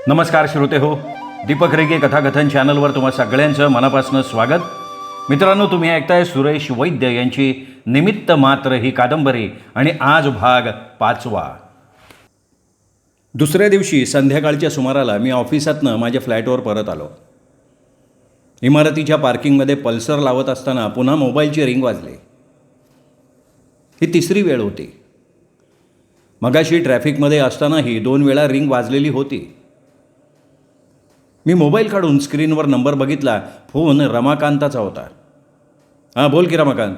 नमस्कार श्रोते हो, दीपक रेगे कथाकथन चॅनलवर तुम्हा सगळ्यांचं मनापासून स्वागत. मित्रांनो, तुम्ही ऐकताय सुरेश वैद्य यांची निमित्त मात्र ही कादंबरी आणि आज भाग 5. दुसऱ्या दिवशी संध्याकाळच्या सुमाराला मी ऑफिसातनं माझ्या फ्लॅटवर परत आलो. इमारतीच्या पार्किंगमध्ये पल्सर लावत असताना पुन्हा मोबाईलची रिंग वाजली. ही तिसरी वेळ होती. मगाशी ट्रॅफिकमध्ये असतानाही 2 वेळा रिंग वाजलेली होती. मी मोबाईल काढून स्क्रीनवर नंबर बघितला. फोन रमाकांताचा होता. हां, बोल की रमाकांत.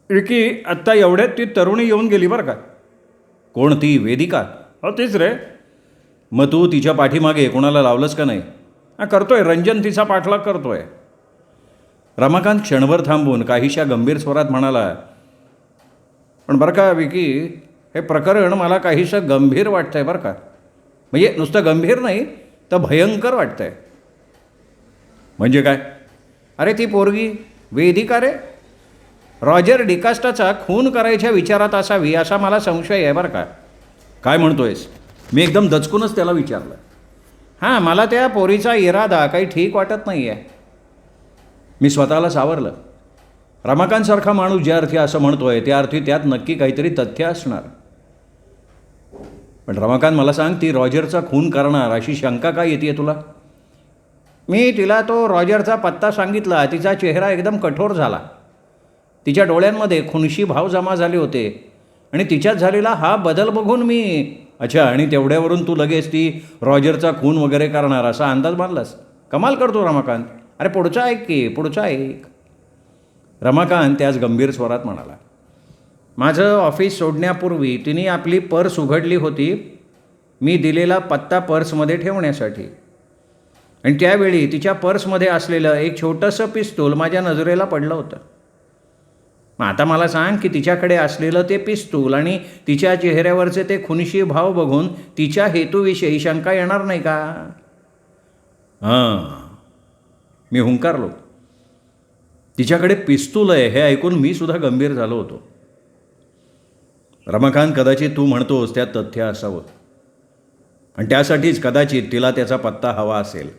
विकी, आत्ता एवढ्यात ती तरुणी येऊन गेली बरं का. कोण ती? वेदिका? हो तीच रे. मग तू तिच्या पाठीमागे कोणाला लावलंस का नाही? हा करतोय, रंजन तिचा पाठलाग करतोय. रमाकांत क्षणभर थांबून काहीशा गंभीर स्वरात म्हणाला, पण बरं का विकी, हे प्रकरण मला काहीसं गंभीर वाटतंय बरं का. म्हणजे नुसतं गंभीर नाही तर भयंकर वाटतंय. म्हणजे काय? अरे ती पोरगी वेदिका रे, रॉजर डिकास्टाचा खून करायच्या विचारात असावी असा मला संशय आहे बरं का. काय म्हणतोयस? मी एकदम दचकूनच त्याला विचारलं. हां, मला त्या पोरीचा इरादा काही ठीक वाटत नाही आहे. मी स्वतःला सावरलं. रमाकांतसारखा माणूस ज्या अर्थी असं म्हणतोय त्या अर्थी त्यात नक्की काहीतरी तथ्य असणार. पण रमाकांत, मला सांग, ती रॉजरचा खून करणार अशी शंका काय येते तुला? मी तिला तो रॉजरचा पत्ता सांगितला. तिचा चेहरा एकदम कठोर झाला. तिच्या डोळ्यांमध्ये खुनशी भाव जमा झाले होते आणि तिच्यात झालेला हा बदल बघून मी अच्छा, आणि तेवढ्यावरून तू लगेच ती रॉजरचा खून वगैरे करणार असा अंदाज बांधलास? कमाल करतो रमाकांत. अरे पुढचा ऐक की, पुढचा ऐक. रमाकांत त्याच गंभीर स्वरात म्हणाला. माझं ऑफिस सोडण्यापूर्वी तिने आपली पर्स उघडली होती, मी दिलेला पत्ता पर्समध्ये ठेवण्यासाठी. आणि त्यावेळी तिच्या पर्समध्ये असलेलं एक छोटंसं पिस्तूल माझ्या नजरेला पडलं होतं. मग आता मला सांग की तिच्याकडे असलेलं ते पिस्तूल आणि तिच्या चेहऱ्यावरचे ते खुनशी भाव बघून तिच्या हेतूविषयी शंका येणार नाही का? हां, मी हुंकारलो. तिच्याकडे पिस्तूल आहे हे ऐकून मी सुद्धा गंभीर झालो होतो. रमाकांत, कदाचित तू म्हणतोस त्यात तथ्य असावं आणि त्यासाठीच कदाचित तिला त्याचा पत्ता हवा असेल.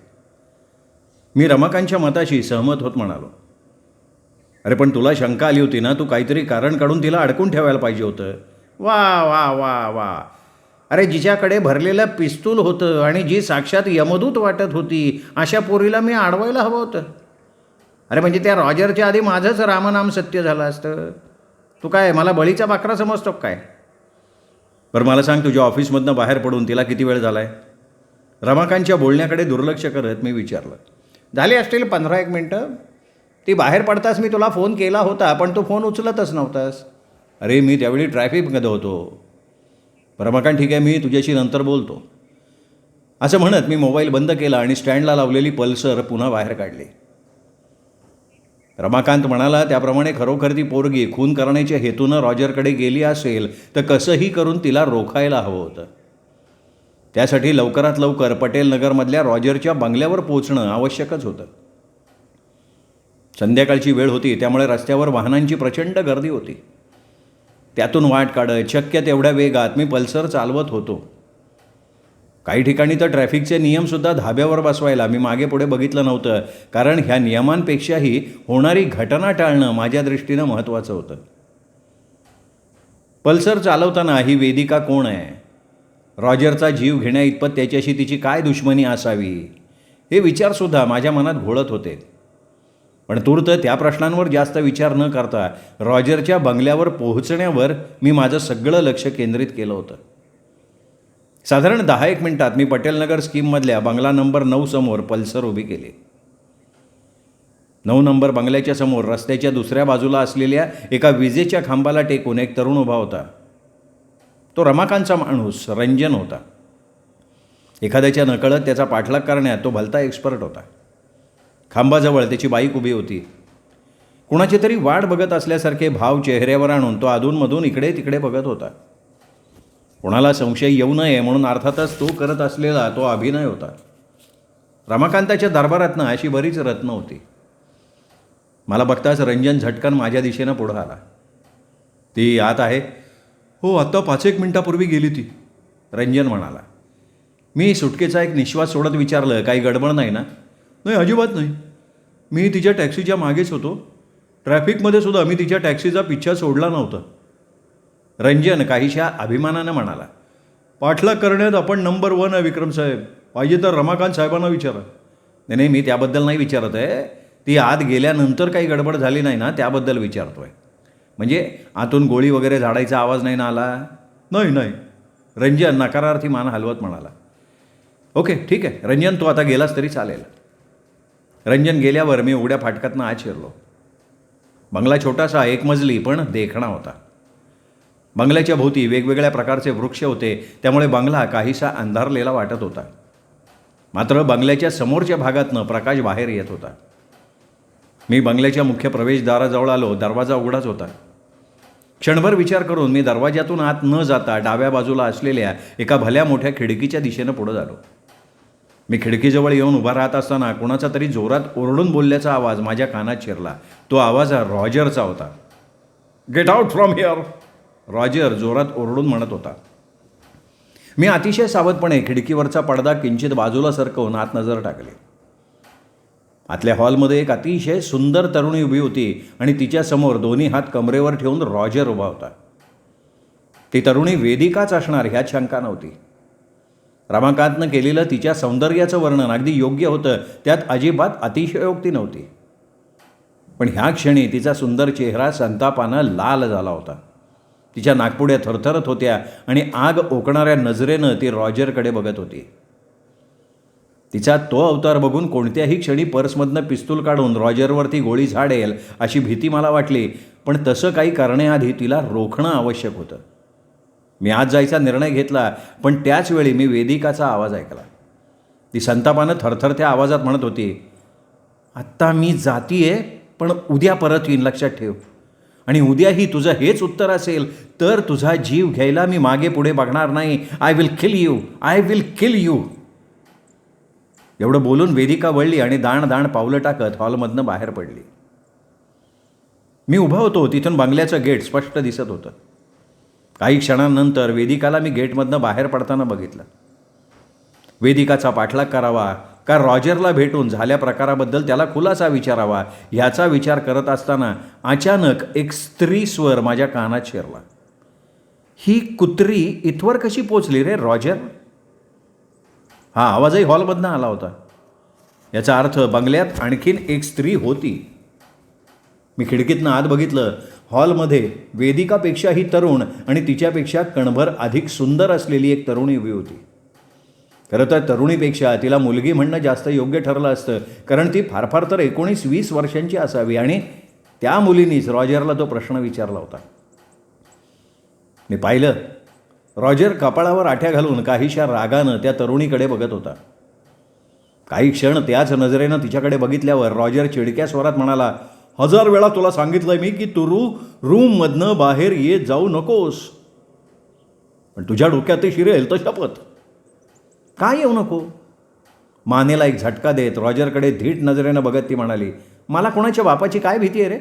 मी रमाकांतच्या मताशी सहमत होत म्हणालो. अरे पण तुला शंका आली होती ना, तू काहीतरी कारण काढून तिला अडकून ठेवायला पाहिजे होतं. वा वा वा वा. अरे जिच्याकडे भरलेलं पिस्तूल होतं आणि जी साक्षात यमदूत वाटत होती अशा पोरीला मी अडवायला हवं होतं. अरे म्हणजे त्या रॉजरच्या आधी माझंच रामनाम सत्य झालं असतं. तू काय मला बळीचा बाकरा समजतो काय? बरं मला सांग, तुझ्या ऑफिसमधनं बाहेर पडून तिला किती वेळ झाला आहे? रमाकांतच्या बोलण्याकडे दुर्लक्ष करत मी विचारलं. झाली असतील 15-1 मिनटं. ती बाहेर पडताच मी तुला फोन केला होता, पण तू फोन उचलतच नव्हतास. अरे मी त्यावेळी ट्रॅफिकमध्ये होतो. रमाकांत, ठीक आहे, मी तुझ्याशी नंतर बोलतो. असं म्हणत मी मोबाईल बंद केला आणि स्टँडला लावलेली पल्सर पुन्हा बाहेर काढली. रमाकांत म्हणाला त्याप्रमाणे खरोखर ती पोरगी खून करण्याच्या हेतूनं रॉजरकडे गेली असेल तर कसंही करून तिला रोखायला हवं होतं. त्यासाठी लवकरात लवकर पटेल नगरमधल्या रॉजरच्या बंगल्यावर पोहोचणं आवश्यकच होतं. संध्याकाळची वेळ होती, त्यामुळे रस्त्यावर वाहनांची प्रचंड गर्दी होती. त्यातून वाट काढत शक्य तेवढ्या वेगात मी पल्सर चालवत होतो. काही ठिकाणी तर ट्रॅफिकचे नियमसुद्धा धाब्यावर बसवायला मी मागे पुढे बघितलं नव्हतं, कारण ह्या नियमांपेक्षाही होणारी घटना टाळणं माझ्या दृष्टीनं महत्त्वाचं होतं. पल्सर चालवताना ही वेदिका कोण आहे? रॉजरचा जीव घेण्या इतपत त्याच्याशी तिची काय दुश्मनी असावी? हे विचारसुद्धा माझ्या मनात घोळत होते. पण तूर्त त्या प्रश्नांवर जास्त विचार न करता रॉजरच्या बंगल्यावर पोहोचण्यावर मी माझं सगळं लक्ष केंद्रित केलं होतं. साधारण 10-1 मिनिटात मी पटेलनगर स्कीममधल्या बंगला नंबर 9 समोर पल्सर उभी केली. 9 नंबर बंगल्याच्या समोर रस्त्याच्या दुसऱ्या बाजूला असलेल्या एका विजेच्या खांबाला टेकून एक तरुण उभा होता. तो रमाकांतचा माणूस रंजन होता. एखाद्याच्या नकळत त्याचा पाठलाग करण्यात तो भलता एक्सपर्ट होता. खांबाजवळ त्याची बाईक उभी होती. कुणाची तरी वाट बघत असल्यासारखे भाव चेहऱ्यावर आणून तो अधूनमधून इकडे तिकडे बघत होता. कोणाला संशय येऊ नये म्हणून अर्थातच तो करत असलेला तो अभिनय होता. रमाकांताच्या दरबारातनं अशी बरीच रत्नं होती. मला बघताच रंजन झटकन माझ्या दिशेनं पुढं आला. ती आत आहे? हो, आत्ता 5-1 मिनिटापूर्वी गेली ती. रंजन म्हणाला. मी सुटकेचा एक निश्वास सोडत विचारलं, काही गडबड नाही ना? नाही, अजिबात नाही. मी तिच्या टॅक्सीच्या मागेच होतो. ट्रॅफिकमध्ये सुद्धा मी तिच्या टॅक्सीचा पिच्छा सोडला नव्हता. रंजन काहीशा अभिमानानं म्हणाला. पाठलाग करण्यात आपण नंबर 1 आहे विक्रम साहेब. पाहिजे तर रमाकांत साहेबांना विचारा. नाही नाही, मी त्याबद्दल नाही विचारत आहे. ती आत गेल्यानंतर काही गडबड झाली नाही ना, त्याबद्दल विचारतो आहे. म्हणजे आतून गोळी वगैरे झाडायचा आवाज नाही ना आला? नाही नाही. रंजन नकारार्थी मान हलवत म्हणाला. ओके, ठीक आहे रंजन, तू आता गेलास तरी चालेल. रंजन गेल्यावर मी उघड्या फाटकातनं आत शिरलो. बंगला छोटासा, एक मजली, पण देखणा होता. बंगल्याच्या भोवती वेगवेगळ्या प्रकारचे वृक्ष होते, त्यामुळे बंगला काहीसा अंधारलेला वाटत होता. मात्र बंगल्याच्या समोरच्या भागातनं प्रकाश बाहेर येत होता. मी बंगल्याच्या मुख्य प्रवेशद्वाराजवळ आलो. दरवाजा उघडाच होता. क्षणभर विचार करून मी दरवाजातून आत न जाता डाव्या बाजूला असलेल्या एका भल्या मोठ्या खिडकीच्या दिशेनं पुढं झालो. मी खिडकीजवळ येऊन उभा राहत असताना कोणाचा तरी जोरात ओरडून बोलल्याचा आवाज माझ्या कानात शिरला. तो आवाज रॉजरचा होता. Get out from here, Roger जोरात ओरडून म्हणत होता. मी अतिशय सावधपणे खिडकीवरचा पडदा किंचित बाजूला सरकवून आत नजर टाकली. आतल्या हॉलमध्ये एक अतिशय सुंदर तरुणी उभी होती आणि तिच्यासमोर दोन्ही हात कमरेवर ठेवून रॉजर उभा होता. ती तरुणी वेदिकाच असणार ह्यात शंका नव्हती. रमाकांतनं केलेलं तिच्या सौंदर्याचं वर्णन अगदी योग्य होतं, त्यात अजिबात अतिशयोक्ती नव्हती. पण ह्या क्षणी तिचा सुंदर चेहरा संतापानं लाल झाला होता. तिच्या नाकपुड्या थरथरत होत्या आणि आग ओकणाऱ्या नजरेनं ती रॉजरकडे बघत होती. तिचा तो अवतार बघून कोणत्याही क्षणी पर्समधनं पिस्तूल काढून रॉजरवरती गोळी झाडेल अशी भीती मला वाटली. पण तसं काही करण्याआधी तिला रोखणं आवश्यक होतं. मी आत जायचा निर्णय घेतला, पण त्याच वेळी मी वेदिकाचा आवाज ऐकला. ती संतापानं थरथरत्या आवाजात म्हणत होती, आत्ता मी जातीये, पण उद्या परत येईन, लक्षात ठेव. आणि उद्याही तुझं हेच उत्तर असेल तर तुझा जीव घ्यायला मी मागे पुढे बघणार नाही. I will kill you, I will kill you. एवढं बोलून वेदिका वळली आणि दाण दाण पावलं टाकत हॉलमधनं बाहेर पडली. मी उभा होतो तिथून बंगल्याचं गेट स्पष्ट दिसत होतं. काही क्षणांनंतर वेदिकाला मी गेटमधनं बाहेर पडताना बघितलं. वेदिकाचा पाठलाग करावा का रॉजरला भेटून झाल्या प्रकाराबद्दल त्याला खुलासा विचारावा ह्याचा विचार करत असताना अचानक एक स्त्री स्वर माझ्या कानात शिरला. ही कुत्री इथवर कशी पोचली रे रॉजर? हा आवाजही हॉलमधनं आला होता. याचा अर्थ बंगल्यात आणखीन एक स्त्री होती. मी खिडकीतनं आत बघितलं. हॉलमध्ये वेदिकापेक्षाही तरुण आणि तिच्यापेक्षा कणभर अधिक सुंदर असलेली एक तरुणी उभी होती. खरं तर तरुणीपेक्षा तिला मुलगी म्हणणं जास्त योग्य ठरलं असतं, कारण ती फार फार तर 19-20 वर्षांची असावी आणि त्या मुलीनीच रॉजरला तो प्रश्न विचारला होता. मी पाहिलं, रॉजर कपाळावर आठ्या घालून काहीशा रागानं त्या तरुणीकडे बघत होता. काही क्षण त्याच नजरेनं तिच्याकडे बघितल्यावर रॉजर चिडक्या स्वरात म्हणाला, 1000 वेळा तुला सांगितलंय मी की तू रूममधनं बाहेर येत जाऊ नकोस, पण तुझ्या डोक्यात ते शिरेल तर शपथ. काय येऊ नको? मानेला एक झटका देत रॉजरकडे धीट नजरेनं बघत ती म्हणाली, मला कोणाच्या बापाची काय भीती आहे रे?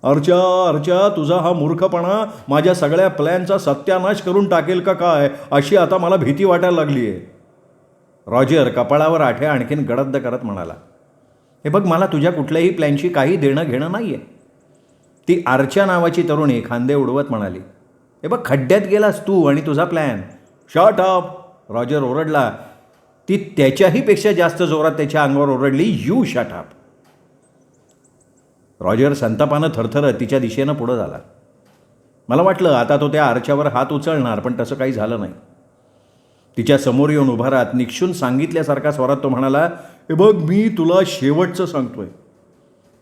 अर्चा, तुझा हा मूर्खपणा माझ्या सगळ्या प्लॅनचा सत्यानाश करून टाकेल का काय, अशी आता मला भीती वाटायला लागली आहे. रॉजर कपाळावर आठ्या आणखीन गडद करत म्हणाला, हे बघ, मला तुझ्या कुठल्याही प्लॅनशी काही देणं घेणं नाही आहे. ती अर्चा नावाची तरुणी खांदे उडवत म्हणाली, हे बघ, खड्ड्यात गेलास तू आणि तुझा प्लॅन. शट अप, रॉजर ओरडला. ती त्याच्याही पेक्षा जास्त जोरात त्याच्या अंगावर ओरडली, यू शट अप. रॉजर संतापानं थरथरत तिच्या दिशेनं पुढं झाला. मला वाटलं आता तो त्या आरच्यावर हात उचलणार, पण तसं काही झालं नाही. तिच्या समोर येऊन उभा राहत निक्षून सांगितल्यासारखा स्वरात तो म्हणाला, हे बघ, मी तुला शेवटचं सांगतोय,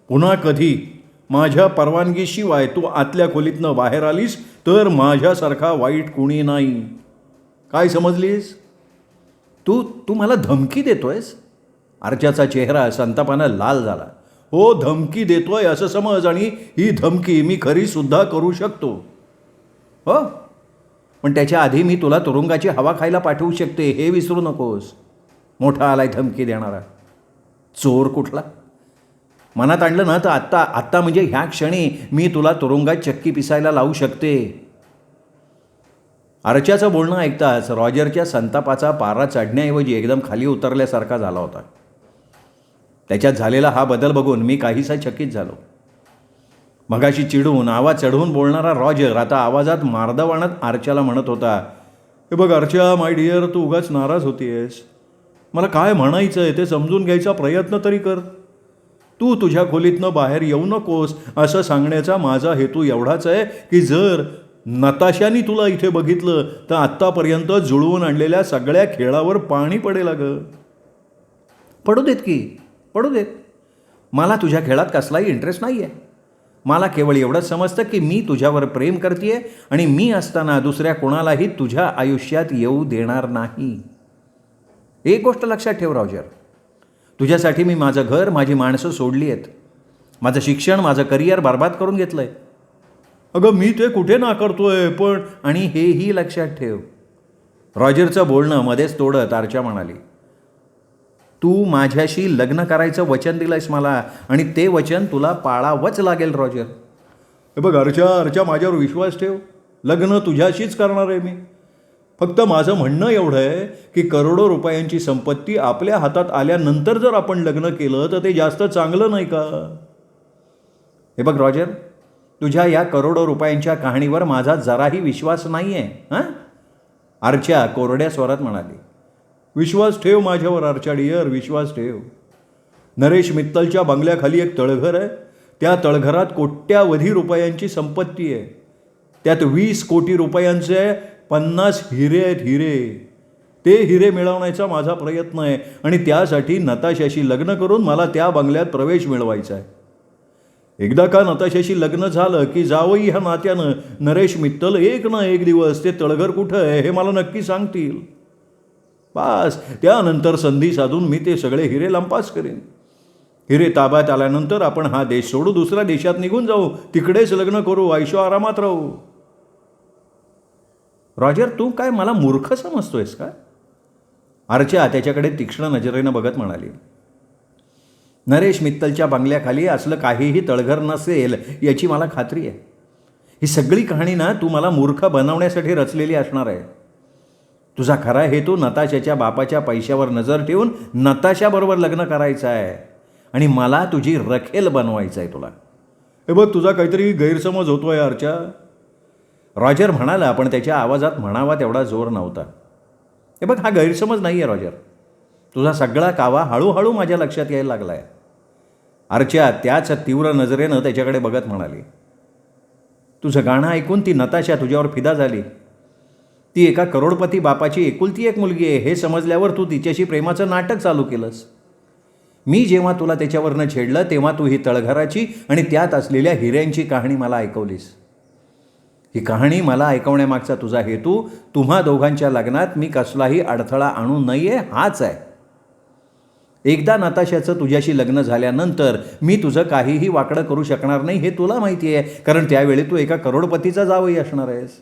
पुन्हा कधी माझ्या परवानगीशिवाय तू आतल्या खोलीतनं बाहेर आलीस तर माझ्यासारखा वाईट कुणी नाही. काय समजलीस? तू मला धमकी देतोयस? अर्चाचा चेहरा संतापानं लाल झाला. हो, धमकी देतोय असं समज, आणि ही धमकी मी खरीसुद्धा करू शकतो. हो, पण त्याच्या आधी मी तुला तुरुंगाची हवा खायला पाठवू शकते, हे विसरू नकोस. मोठा आलाय धमकी देणारा चोर कुठला. मनात आणलं ना तर आत्ता म्हणजे ह्या क्षणी मी तुला तुरुंगात चक्की पिसायला लावू शकते. अर्च्याचं बोलणं ऐकताच रॉजरच्या संतापाचा पारा चढण्याऐवजी एकदम खाली उतरल्यासारखा झाला होता. त्याच्यात झालेला हा बदल बघून मी काहीसा चकित झालो. मगाशी चिडून आवाज चढवून बोलणारा रॉजर आता आवाजात मार्दव आणत अर्च्याला म्हणत होता, हे बघ अर्च्या, माय डिअर, तू उगाच नाराज होतीयस. मला काय म्हणायचं आहे ते समजून घ्यायचा प्रयत्न तरी कर. तू तुझ्या खोलीतनं बाहेर येऊ नकोस असं सांगण्याचा माझा हेतू एवढाच आहे की जर नताशानी तुला इथे बघितलं तर आत्तापर्यंत जुळवून आणलेल्या सगळ्या खेळावर पाणी पडेल अगं. पडू देत की, पडू देत. मला तुझ्या खेळात कसलाही इंटरेस्ट नाही आहे. मला केवळ एवढंच समजतं की मी तुझ्यावर प्रेम करते आणि मी असताना दुसऱ्या कोणालाही तुझ्या आयुष्यात येऊ देणार नाही. एक गोष्ट लक्षात ठेव रॉजर, तुझ्यासाठी मी माझं घर, माझी माणसं सोडली आहेत. माझं शिक्षण, माझं करिअर बर्बाद करून घेतलं आहे. अगं मी ते कुठे नाकारतोय, पण आणि हेही लक्षात ठेव. रॉजरचं बोलणं मध्येच तोडत अर्चा म्हणाली, तू माझ्याशी लग्न करायचं वचन दिलंयस मला आणि ते वचन तुला पाळावंच लागेल रॉजर. हे बघ अर्चा, माझ्यावर विश्वास ठेव. लग्न तुझ्याशीच करणार आहे मी. फक्त माझं म्हणणं एवढं आहे की करोडो रुपयांची संपत्ती आपल्या हातात आल्यानंतर जर आपण लग्न केलं तर ते जास्त चांगलं नाही का? हे बघ रॉजर, तुझ्या या करोडो रुपयांच्या कहाणीवर माझा जराही विश्वास नाही आहे. हां, अर्चा कोरड्या स्वरात म्हणाली. विश्वास ठेव माझ्यावर अर्चा डिअर, विश्वास ठेव. नरेश मित्तलच्या बंगल्याखाली एक तळघर आहे. त्या तळघरात कोट्यावधी रुपयांची संपत्ती आहे. त्यात 20 कोटी रुपयांचे 50 हिरे आहेत, हिरे. ते हिरे मिळवण्याचा माझा प्रयत्न आहे आणि त्यासाठी नताशाशी लग्न करून मला त्या बंगल्यात प्रवेश मिळवायचा आहे. एकदा का नताशाशी लग्न झालं की जावई ह्या नात्यानं नरेश मित्तल एक ना एक दिवस ते तळघर कुठं आहे हे मला नक्की सांगतील. बस त्यानंतर संधी साधून मी ते सगळे हिरे लंपास करेन. हिरे ताब्यात आल्यानंतर आपण हा देश सोडू, दुसऱ्या देशात निघून जाऊ, तिकडेच लग्न करू, आयुष्य आरामात राहू. रॉजर, तू काय मला मूर्ख समजतोयस का? अर्चा त्याच्याकडे तीक्ष्ण नजरेनं बघत म्हणाली. नरेश मित्तलच्या बंगल्याखाली असलं काहीही तळघर नसेल याची मला खात्री आहे. ही सगळी कहाणी ना तू मला मूर्ख बनवण्यासाठी रचलेली असणार आहे. तुझा खरा हेतू नताशाच्या बापाच्या पैशावर नजर ठेवून नताशाबरोबर लग्न करायचं आहे आणि मला तुझी रखेल बनवायचं आहे तुला. हे बघ, तुझा काहीतरी गैरसमज होतोय अर्चा. रॉजर म्हणाला, पण त्याच्या आवाजात म्हणावा तेवढा जोर नव्हता. हे बघ, हा गैरसमज नाही आहे रॉजर. तुझा सगळा कावा हळूहळू माझ्या लक्षात यायला लागला आहे. अर्चा त्याच तीव्र नजरेनं त्याच्याकडे बघत म्हणाली, तुझं गाणं ऐकून ती नताशा तुझ्यावर फिदा झाली. ती एका करोडपती बापाची एकुलती एक मुलगी आहे हे समजल्यावर तू तिच्याशी प्रेमाचं नाटक चालू केलंस. मी जेव्हा तुला त्याच्यावरनं छेडलं तेव्हा तू ही तळघराची आणि त्यात असलेल्या हिऱ्यांची कहाणी मला ऐकवलीस. ही कहाणी मला ऐकवण्यामागचा तुझा हेतू तुम्हा दोघांच्या लग्नात मी कसलाही अडथळा आणू नये हाच आहे. एकदा नताशाचं तुझ्याशी लग्न झाल्यानंतर मी तुझं काहीही वाकडं करू शकणार नाही हे तुला माहिती आहे, कारण त्यावेळी तू एका करोडपतीचा जावई असणार आहेस.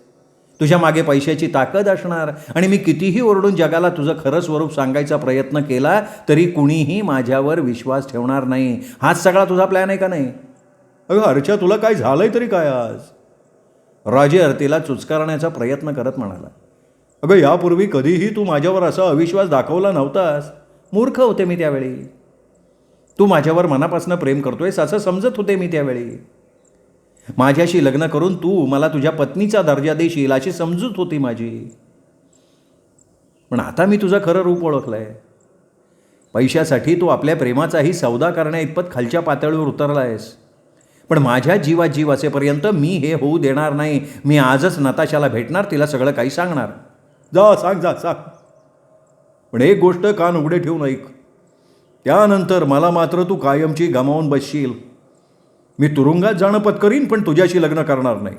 तुझ्या मागे पैशाची ताकद असणार आणि मी कितीही ओरडून जगाला तुझं खरं स्वरूप सांगायचा प्रयत्न केला तरी कुणीही माझ्यावर विश्वास ठेवणार नाही. हाच सगळा तुझा प्लॅन आहे का नाही? अगं अर्चा, तुला काय झालंय तरी काय आज? रॉजर तिला चुचकारण्याचा प्रयत्न करत म्हणाला, अगं यापूर्वी कधीही तू माझ्यावर असा अविश्वास दाखवला नव्हतास. मूर्ख होते मी त्यावेळी. तू माझ्यावर मनापासून प्रेम करतोयस असं समजत होते मी त्यावेळी. माझ्याशी लग्न करून तू मला तुझ्या पत्नीचा दर्जा देशील अशी समजूत होती माझी. पण आता मी तुझं खरं रूप ओळखलंय. पैशासाठी तू आपल्या प्रेमाचाही सौदा करण्या इतपत खालच्या पातळीवर उतरला आहेस. पण माझ्या जीवात जीव असेपर्यंत मी हे होऊ देणार नाही. मी आजच नताशाला भेटणार, तिला सगळं काही सांगणार. जा सांग. पण एक गोष्ट कान उघडे ठेवून ऐक. त्यानंतर मला मात्र तू कायमची गमावून बसशील. मी तुरुंगात जाणं पत्करीन पण तुझ्याशी लग्न करणार नाही.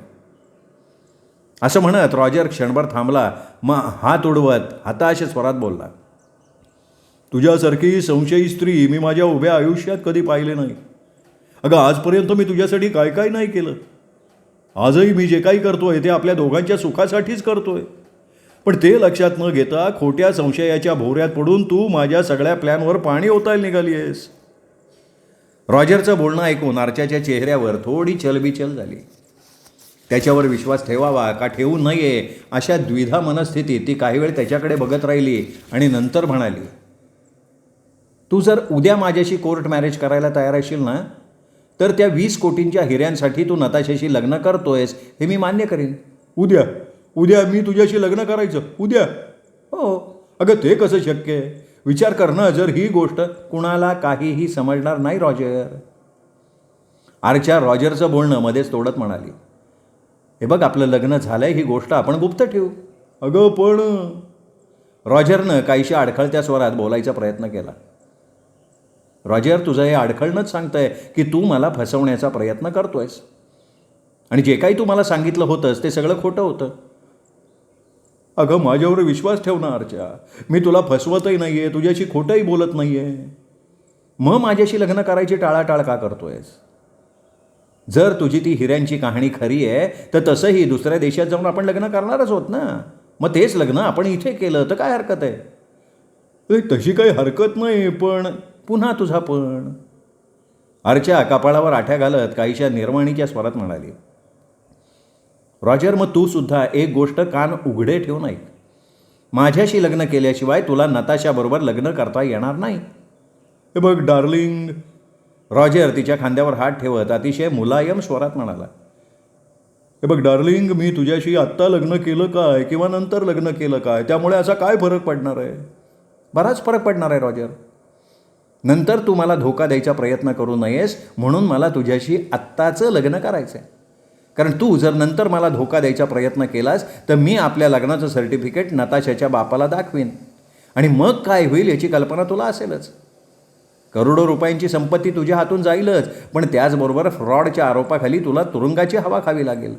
असं म्हणत रॉजर क्षणभर थांबला, मग हात उडवत हताश स्वरात बोलला, तुझ्यासारखी संशयी स्त्री मी माझ्या उभ्या आयुष्यात कधी पाहिले नाही. अगं आजपर्यंत मी तुझ्यासाठी काय काय नाही केलं. आजही मी जे काही करतोय ते आपल्या दोघांच्या सुखासाठीच करतोय. पण ते लक्षात न घेता खोट्या संशयाच्या भोवऱ्यात पडून तू माझ्या सगळ्या प्लॅनवर पाणी ओतायला निघाली आहेस. रॉजरचं बोलणं ऐकून अर्चाच्या चेहऱ्यावर थोडी चलबिचल झाली. त्याच्यावर विश्वास ठेवावा का ठेवू नये अशा द्विधा मनस्थितीत ती काही वेळ त्याच्याकडे बघत राहिली आणि नंतर म्हणाली, तू जर उद्या माझ्याशी कोर्ट मॅरेज करायला तयार असशील ना, तर त्या 20 कोटींच्या हिऱ्यांसाठी तू नताशाशी लग्न करतोयस हे मी मान्य करीन. उद्या मी तुझ्याशी लग्न करायचं? उद्या? हो. अगं ते कसं शक्य आहे? विचार कर ना, जर ही गोष्ट कुणाला काहीही समजणार नाही रॉजर. आर्चा रॉजरचं बोलणं मध्येच तोडत म्हणाली, हे बघ आपलं लग्न झालंय, ही गोष्ट आपण गुप्त ठेवू. अगं पण रॉजरनं काहीशा अडखळत्या स्वरात बोलायचा प्रयत्न केला. रॉजर, तुझं हे अडखळणंच सांगतंय की तू मला फसवण्याचा प्रयत्न करतोयस आणि जे काही तू मला सांगितलं होतंस ते सगळं खोटं होतं. अगं माझ्यावर विश्वास ठेव ना आर्चा, मी तुला फसवतही नाही आहे, तुझ्याशी खोटंही बोलत नाही आहे. मग माझ्याशी लग्न करायची टाळाटाळ का करतोयस? जर तुझी ती हिऱ्यांची कहाणी खरी आहे तर तसंही दुसऱ्या देशात जाऊन आपण लग्न करणारच होत ना. मग तेच लग्न आपण इथे केलं तर काय हरकत आहे? तशी काही हरकत नाही, पण पुन्हा तुझा पण. आर्चा कपाळावर आठ्या घालत काहीशा निर्वाणीच्या स्वरात म्हणाली, रॉजर, मग तू सुद्धा एक गोष्ट कान उघडे ठेवून ऐक. माझ्याशी लग्न केल्याशिवाय तुला नताशाबरोबर लग्न करता येणार नाही. हे बघ डार्लिंग, रॉजर तिच्या खांद्यावर हात ठेवत अतिशय मुलायम स्वरात म्हणाला, हे बघ डार्लिंग, मी तुझ्याशी आत्ता लग्न केलं काय किंवा नंतर लग्न केलं काय, त्यामुळे असा काय फरक पडणार आहे? बराच फरक पडणार आहे रॉजर. नंतर तू मला धोका द्यायचा प्रयत्न करू नयेस म्हणून मला तुझ्याशी आत्ताचं लग्न करायचं आहे. कारण तू जर नंतर मला धोका द्यायचा प्रयत्न केलास तर मी आपल्या लग्नाचं सर्टिफिकेट नताशाच्या बापाला दाखवीन आणि मग काय होईल याची कल्पना तुला असेलच. करोडो रुपयांची संपत्ती तुझ्या हातून जाईलच, पण त्याचबरोबर फ्रॉडच्या आरोपाखाली तुला तुरुंगाची हवा खावी लागेल.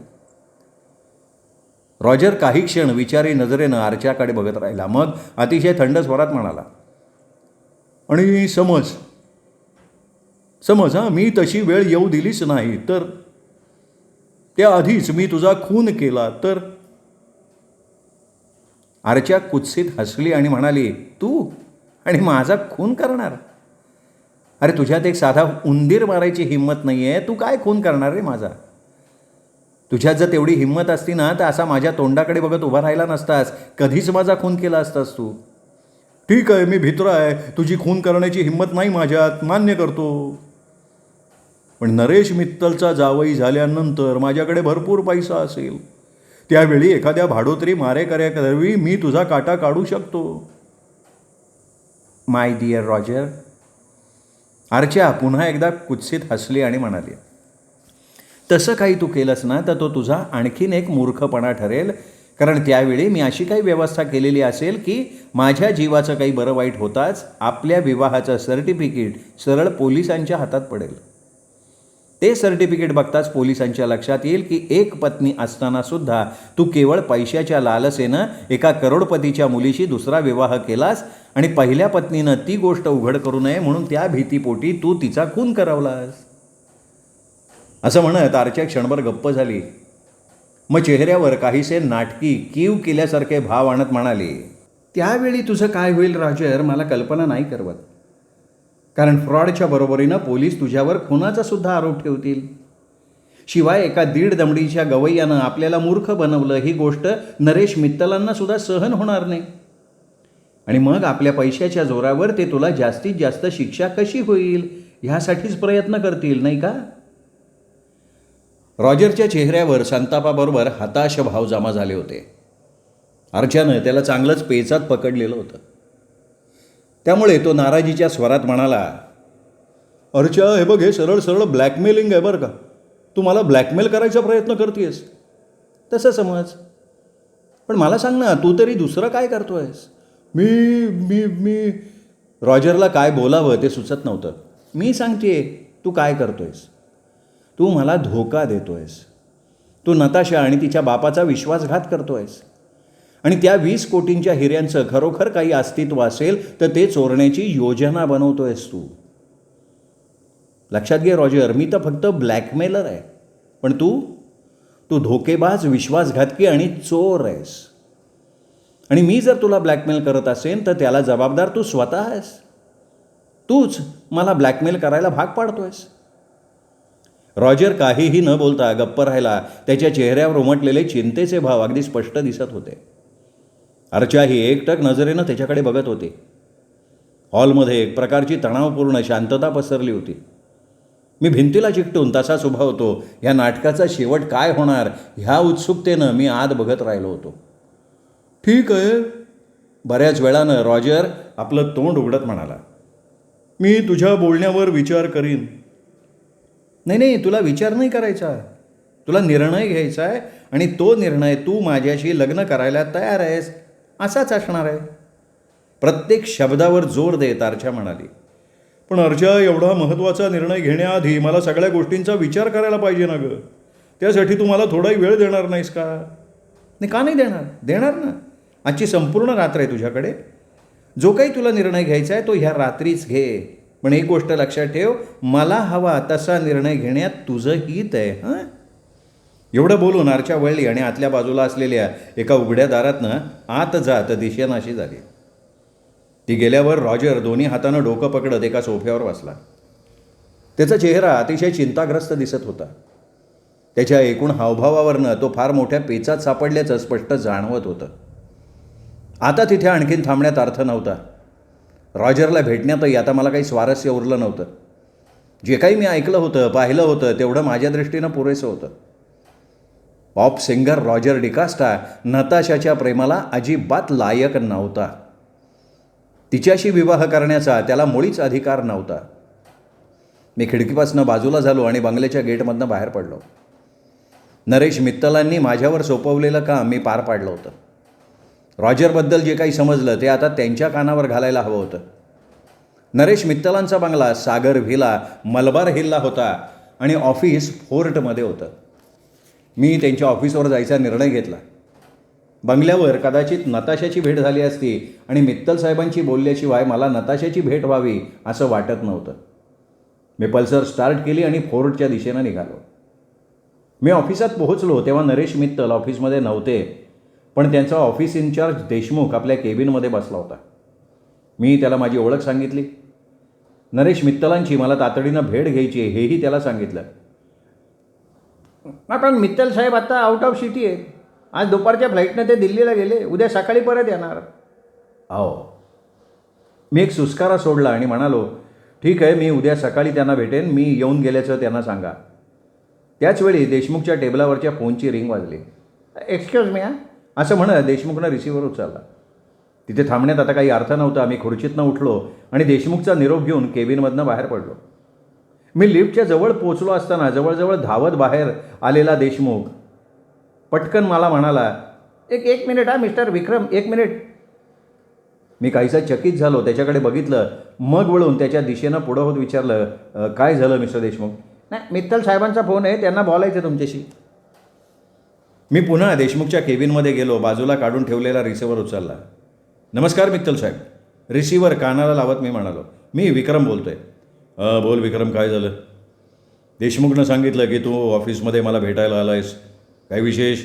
रॉजर काही क्षण विचारी नजरेनं आर्चाकडे बघत राहिला. मग अतिशय थंड स्वरात म्हणाला, आणि समज मी तशी वेळ येऊ दिलीच नाही तर, त्याआधीच मी तुझा खून केला तर? आर्चा कुत्सित हसली आणि म्हणाली, तू आणि माझा खून करणार? अरे तुझ्यात एक साधा उंदीर मारायची हिंमत नाही आहे, तू काय खून करणार रे माझा? तुझ्यात जर तेवढी हिंमत असती ना तर असा माझ्या तोंडाकडे बघत उभा राहिला नसतास, कधीच माझा खून केला असतास तू. ठीक आहे, मी भित्रा आहे, तुझी खून करण्याची हिंमत नाही माझ्यात, मान्य करतो. पण नरेश मित्तलचा जावई झाल्यानंतर माझ्याकडे भरपूर पैसा असेल, त्यावेळी एखाद्या भाडोत्री मारेकऱ्याकरवी मी तुझा काटा काढू शकतो. My dear Roger. आर्चा पुन्हा एकदा कुत्सित हसली आणि म्हणाली, तसं काही तू केलंस ना तर तो तुझा आणखीन एक मूर्खपणा ठरेल. कारण त्यावेळी मी अशी काही व्यवस्था केलेली असेल की माझ्या जीवाचं काही बरं वाईट होताच आपल्या विवाहाचं सर्टिफिकेट सरळ पोलिसांच्या हातात पडेल. ते सर्टिफिकेट बघताच पोलिसांच्या लक्षात येईल की एक पत्नी असतानासुद्धा तू केवळ पैशाच्या लालसेनं एका करोडपतीच्या मुलीशी दुसरा विवाह केलास आणि पहिल्या पत्नीनं ती गोष्ट उघड करू नये म्हणून त्या भीतीपोटी तू तिचा खून करवलास. असं म्हणत आर्चा क्षणभर गप्प झाली. मग चेहऱ्यावर काहीसे नाटकी कीव केल्यासारखे भाव आणत म्हणाली, त्यावेळी तुझं काय होईल रॉजर मला कल्पना नाही करवत. कारण फ्रॉडच्या बरोबरीनं पोलीस तुझ्यावर खुनाचा सुद्धा आरोप ठेवतील. शिवाय एका 1.5 दमडीच्या गवैयानं आपल्याला मूर्ख बनवलं ही गोष्ट नरेश मित्तलांना सुद्धा सहन होणार नाही. आणि मग आपल्या पैशाच्या जोरावर ते तुला जास्तीत जास्त शिक्षा कशी होईल ह्यासाठीच प्रयत्न करतील, नाही का? रॉजरच्या चेहऱ्यावर संतापाबरोबर हताश भाव जमा झाले होते. आर्चानं त्याला चांगलंच पेचात पकडलेलं होतं. त्यामुळे तो नाराजीच्या स्वरात म्हणाला, अर्चा, हे बघ, हे सरळ सरळ ब्लॅकमेलिंग आहे बरं का. तू मला ब्लॅकमेल करायचा प्रयत्न करतेस. तसं समज, पण मला सांग ना, तू तरी दुसरं काय करतोयस? मी रॉजरला काय बोलावं ते सुचत नव्हतं. मी सांगते तू काय करतोयस. तू मला धोका देतोयस. तू नताशा आणि तिच्या बापाचा विश्वासघात करतोयस आणि त्या 20 कोटींच्या हिऱ्यांचं खरोखर काही अस्तित्व असेल तर ते चोरण्याची योजना बनवतोयस तू. लक्षात घे रॉजर, मी तर फक्त ब्लॅकमेलर आहे, पण तू धोकेबाज, विश्वासघातकी आणि चोर आहेस. आणि मी जर तुला ब्लॅकमेल करत असेन तर त्याला जबाबदार तू स्वतः आहेस. तूच मला ब्लॅकमेल करायला भाग पाडतोयस. रॉजर काहीही न बोलता गप्प राहिला. त्याच्या चेहऱ्यावर उमटलेले चिंतेचे भाव अगदी स्पष्ट दिसत होते. अर्चाही एकटक नजरेनं त्याच्याकडे बघत होती. हॉलमध्ये एक प्रकारची तणावपूर्ण शांतता पसरली होती. मी भिंतीला चिकटून तसाच उभा होतो. या नाटकाचा शेवट काय होणार ह्या उत्सुकतेनं मी आत बघत राहिलो होतो. ठीक आहे, बऱ्याच वेळानं रॉजर आपलं तोंड उघडत म्हणाला. मी तुझ्या बोलण्यावर विचार करीन. नाही, तुला विचार नाही करायचा. तुला निर्णय घ्यायचा आहे आणि तो निर्णय तू माझ्याशी लग्न करायला तयार आहेस असाच असणार आहे. प्रत्येक शब्दावर जोर देत अर्चा म्हणाली. पण अर्चा, एवढा महत्त्वाचा निर्णय घेण्याआधी मला सगळ्या गोष्टींचा विचार करायला पाहिजे ना गं. त्यासाठी तू मला थोडाही वेळ देणार नाहीस का? नाही, का नाही देणार? देणार ना. आजची संपूर्ण रात्र आहे तुझ्याकडे. जो काही तुला निर्णय घ्यायचा आहे तो ह्या रात्रीच घे. पण एक गोष्ट लक्षात ठेव, मला हवा तसा निर्णय घेण्यात तुझं हित आहे. हां. एवढं बोलून अर्चा वळली आणि आतल्या बाजूला असलेल्या एका उघड्या दारातनं आत जात दिशेनाशी झाली. ती गेल्यावर रॉजर दोन्ही हातानं डोकं पकडत एका सोफ्यावर बसला. त्याचा चेहरा अतिशय चिंताग्रस्त दिसत होता. त्याच्या एकूण हावभावावरनं तो फार मोठ्या पेचात सापडल्याचं स्पष्ट जाणवत होतं. आता तिथे आणखीन थांबण्यात अर्थ नव्हता. रॉजरला भेटण्यातही आता मला काही स्वारस्य उरलं नव्हतं. जे काही मी ऐकलं होतं, पाहिलं होतं तेवढं माझ्या दृष्टीनं पुरेसं होतं. पॉप सिंगर रॉजर डिकास्टा नताशाच्या प्रेमाला अजिबात लायक नव्हता. तिच्याशी विवाह करण्याचा त्याला मुळीच अधिकार नव्हता. मी खिडकीपासून बाजूला झालो आणि बंगल्याच्या गेटमधनं बाहेर पडलो. नरेश मित्तलांनी माझ्यावर सोपवलेलं काम मी पार पाडलं होतं. रॉजरबद्दल जे काही समजलं ते आता त्यांच्या कानावर घालायला हवं होतं. नरेश मित्तलांचा बंगला सागर व्हिला मलबार हिलला होता आणि ऑफिस फोर्टमध्ये होतं. मी त्यांच्या ऑफिसवर जायचा निर्णय घेतला. बंगल्यावर कदाचित नताशाची भेट झाली असती आणि मित्तल साहेबांची बोलल्याशिवाय मला नताशाची भेट व्हावी असं वाटत नव्हतं. मी पल्सर स्टार्ट केली आणि फोर्टच्या दिशेनं निघालो. मी ऑफिसात पोहोचलो तेव्हा नरेश मित्तल ऑफिसमध्ये नव्हते, पण त्यांचा ऑफिस इन्चार्ज देशमुख आपल्या केबिनमध्ये बसला होता. मी त्याला माझी ओळख सांगितली. नरेश मित्तलांची मला तातडीनं भेट घ्यायची हेही त्याला सांगितलं. पण मित्तल साहेब आता आउट ऑफ सिटी आहे. आज दुपारच्या फ्लाईटनं ते दिल्लीला गेले. उद्या सकाळी परत येणार. हो. मी एक सुस्कारा सोडला आणि म्हणालो, ठीक आहे, मी उद्या सकाळी त्यांना भेटेन. मी येऊन गेल्याचं त्यांना सांगा. त्याचवेळी देशमुखच्या टेबलावरच्या फोनची रिंग वाजली. Excuse me. असं म्हणत देशमुखनं रिसिव्हर उचलला. तिथे थांबण्यात आता काही अर्थ नव्हता. मी खुर्चीतनं उठलो आणि देशमुखचा निरोप घेऊन केबिनमधनं बाहेर पडलो. मी लिफ्टच्या जवळ पोचलो असताना जवळजवळ धावत बाहेर आलेला देशमुख पटकन मला म्हणाला, एक मिनिट हा मिस्टर विक्रम, 1 मिनिट. मी काहीसा चकित झालो. त्याच्याकडे बघितलं. मग वळून त्याच्या दिशेनं पुढं होत विचारलं, काय झालं मिस्टर देशमुख? नाही, मित्तल साहेबांचा फोन आहे, त्यांना बोलायचं तुमच्याशी. मी पुन्हा देशमुखच्या केबिनमध्ये गेलो. बाजूला काढून ठेवलेला रिसिव्हर उचलला. नमस्कार मित्तल साहेब. रिसिव्हर कानाला लावत मी म्हणालो, मी विक्रम बोलतोय. बोल विक्रम, काय झालं? देशमुखनं सांगितलं की तू ऑफिसमध्ये मला भेटायला आला आहेस. काय विशेष?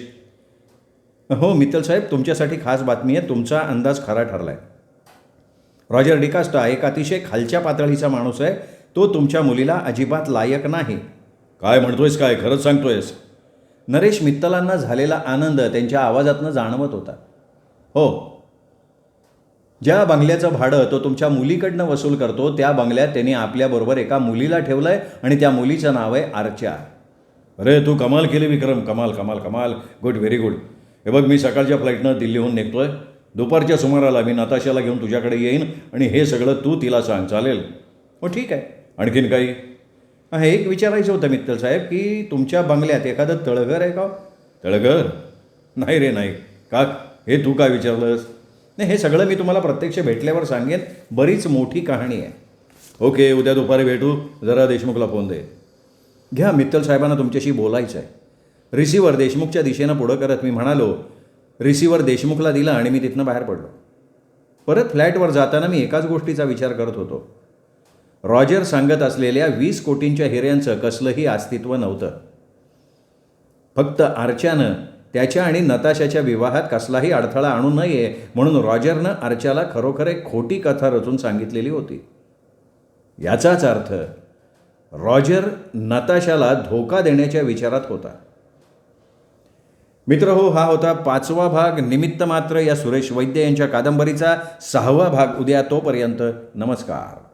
हो मित्तल साहेब, तुमच्यासाठी खास बातमी आहे. तुमचा अंदाज खरा ठरला आहे. रॉजर डिकास्टा एक अतिशय खालच्या पातळीचा माणूस आहे. तो तुमच्या मुलीला अजिबात लायक नाही. काय म्हणतोयस? काय खरंच सांगतोयस? नरेश मित्तलांना झालेला आनंद त्यांच्या आवाजातनं जाणवत होता. हो. ज्या बंगल्याचं भाडं तो तुमच्या मुलीकडनं वसूल करतो त्या बंगल्यात त्यांनी आपल्याबरोबर एका मुलीला ठेवलं आहे आणि त्या मुलीचं नाव आहे अर्चा. अरे तू कमाल केली विक्रम, कमाल कमाल कमाल. Good, very good. हे बघ, मी सकाळच्या फ्लाईटनं दिल्लीहून निघतोय. दुपारच्या सुमाराला मी नताशाला घेऊन तुझ्याकडे येईन आणि हे सगळं तू तिला सांग. चालेल? हो ठीक आहे. आणखीन काही? हे एक विचारायचं होतं मित्तल साहेब की तुमच्या बंगल्यात एखादं तळघर आहे का? तळघर? नाही रे, नाही. का? हे तू काय विचारलंस? नाही, हे सगळं मी तुम्हाला प्रत्यक्ष भेटल्यावर सांगेन. बरीच मोठी कहाणी आहे. ओके, उद्या दुपारी भेटू. जरा देशमुखला फोन दे. घ्या, मित्तल साहेबांना तुमच्याशी बोलायचं आहे. रिसिव्हर देशमुखच्या दिशेनं पुढं करत मी म्हणालो. रिसिव्हर देशमुखला दिला आणि मी तिथनं बाहेर पडलो. परत फ्लॅटवर जाताना मी एकाच गोष्टीचा विचार करत होतो. रॉजर सांगत असलेल्या 20 कोटींच्या हिऱ्यांचं कसलंही अस्तित्व नव्हतं. फक्त अर्चानं त्याच्या आणि नताशाच्या विवाहात कसलाही अडथळा आणू नये म्हणून रॉजरनं अर्चाला खरोखर एक खोटी कथा रचून सांगितलेली होती. याचाच अर्थ रॉजर नताशाला धोका देण्याच्या विचारात होता. मित्रहो, हा होता 5वा भाग निमित्त मात्र या सुरेश वैद्य यांच्या कादंबरीचा 6वा भाग उद्या. तोपर्यंत नमस्कार.